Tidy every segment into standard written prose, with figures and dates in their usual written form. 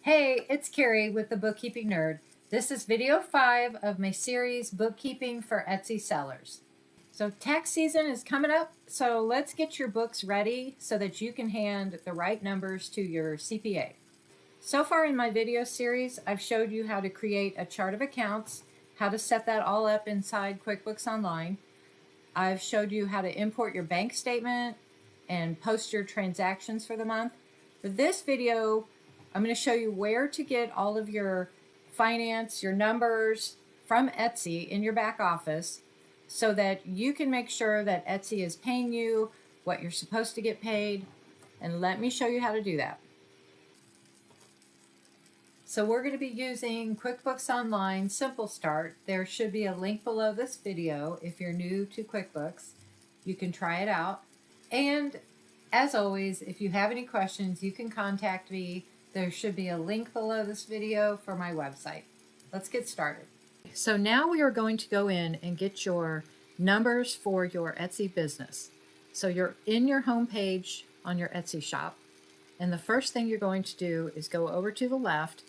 Hey, it's Carrie with the Bookkeeping Nerd. This is video 5 of my series, Bookkeeping for Etsy Sellers. So tax season is coming up, so let's get your books ready so that you can hand the right numbers to your CPA. So far in my video series, I've showed you how to create a chart of accounts, how to set that all up inside QuickBooks Online. I've showed you how to import your bank statement and post your transactions for the month. For this video, I'm going to show you where to get all of your finance, your numbers from Etsy in your back office so that you can make sure that Etsy is paying you what you're supposed to get paid. And let me show you how to do that. So we're going to be using QuickBooks Online Simple Start. There should be a link below this video if you're new to QuickBooks. You can try it out. And as always, if you have any questions, you can contact me. There should be a link below this video for my website. Let's get started. So now we are going to go in and get your numbers for your Etsy business. So you're in your home page on your Etsy shop. And the first thing you're going to do is go over to the left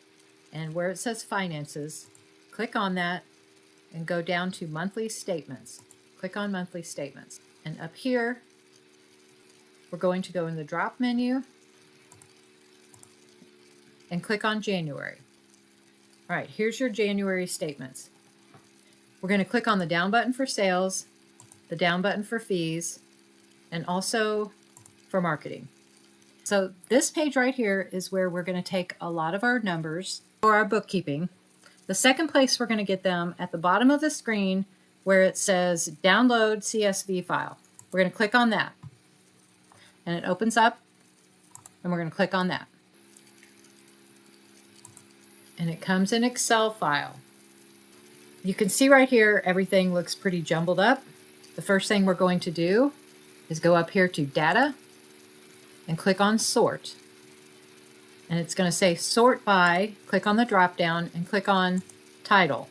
and where it says Finances, click on that and go down to Monthly Statements. Click on Monthly Statements. And up here, we're going to go in the drop menu and click on January. All right, here's your January statements. We're going to click on the down button for sales, the down button for fees, and also for marketing. So this page right here is where we're going to take a lot of our numbers for our bookkeeping. The second place we're going to get them at the bottom of the screen where it says Download CSV File. We're going to click on that. And it opens up, and we're going to click on that. And it comes in Excel file. You can see right here everything looks pretty jumbled up. The first thing we're going to do is go up here to Data and click on Sort. And it's going to say Sort By. Click on the drop down and click on Title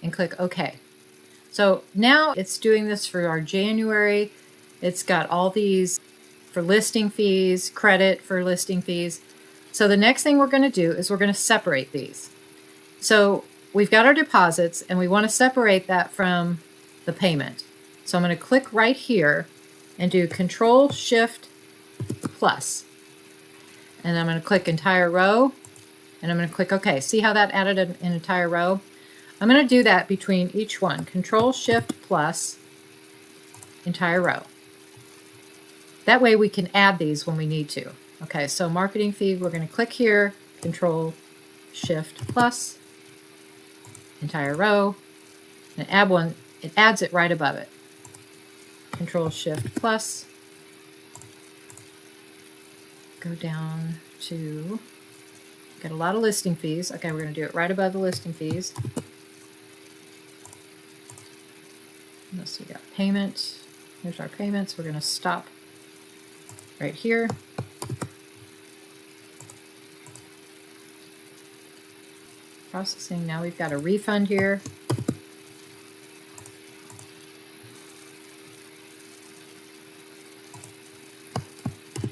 and click OK. So now it's doing this for our January. It's got all these for listing fees, credit for listing fees. So the next thing we're going to do is we're going to separate these. So we've got our deposits and we want to separate that from the payment. So I'm going to click right here and do Control-Shift+. And I'm going to click entire row and I'm going to click OK. See how that added an entire row? I'm going to do that between each one. Control-Shift+, entire row. That way we can add these when we need to. Okay, so marketing fee, we're going to click here, Control-Shift+, entire row, and add one. It adds it right above it. Control-Shift+, go down to, got a lot of listing fees. Okay, we're going to do it right above the listing fees. Let's see, we got payment. Here's our payments. We're going to stop right here. Processing. Now we've got a refund here.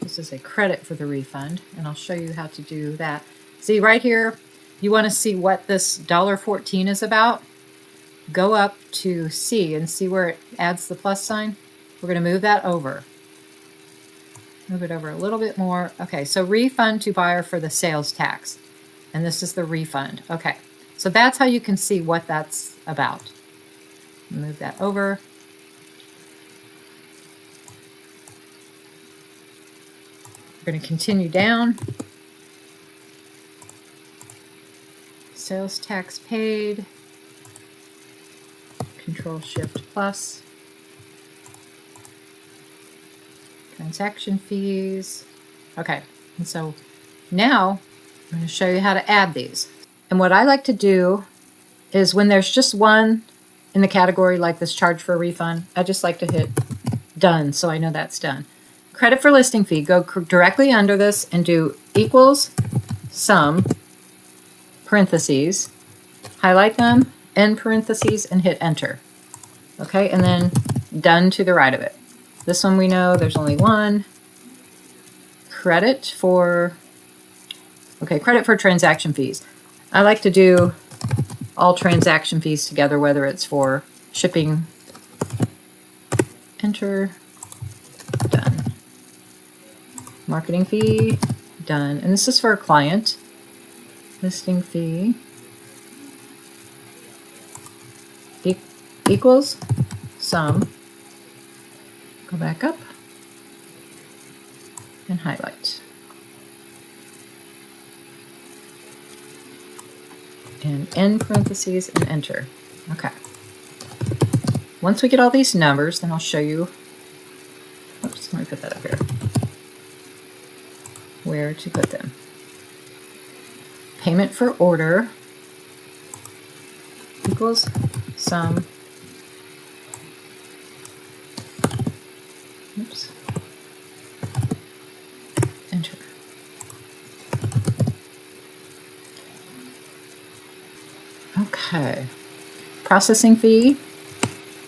This is a credit for the refund, and I'll show you how to do that. See right here, you want to see what this $1.14 is about. Go up to C and see where it adds the plus sign. We're going to move that over. Move it over a little bit more. Okay, so refund to buyer for the sales tax. And this is the refund. Okay, so that's how you can see what that's about. Move that over. We're going to continue down. Sales tax paid. Control-Shift+. Transaction fees. Okay, and so now I'm going to show you how to add these. And what I like to do is when there's just one in the category like this charge for a refund, I just like to hit done so I know that's done. Credit for listing fee, go directly under this and do equals sum, parentheses, highlight them, end parentheses, and hit enter. Okay, and then done to the right of it. This one we know there's only one. Credit for Okay, credit for transaction fees. I like to do all transaction fees together, whether it's for shipping. Enter. Done. Marketing fee. Done. And this is for a client. Listing fee. Equals sum. Go back up and highlight. And end parentheses and enter. Okay. Once we get all these numbers, then I'll show you, oops, let me put that up here, where to put them. Payment for order equals sum. Oops. Enter. Okay. Processing fee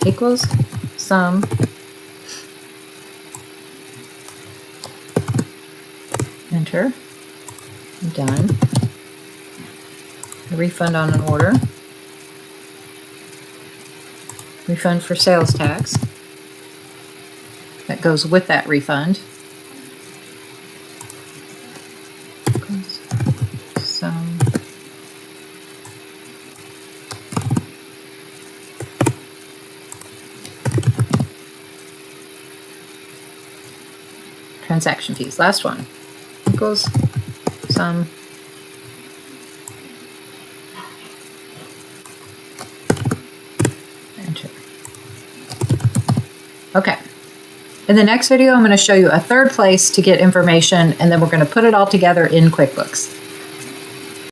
equals sum. Enter. Done. A refund on an order. Refund for sales tax. That goes with that refund. Sum. Transaction fees. Last one. Equals sum. Enter. Okay. In the next video, I'm going to show you a third place to get information, and then we're going to put it all together in QuickBooks.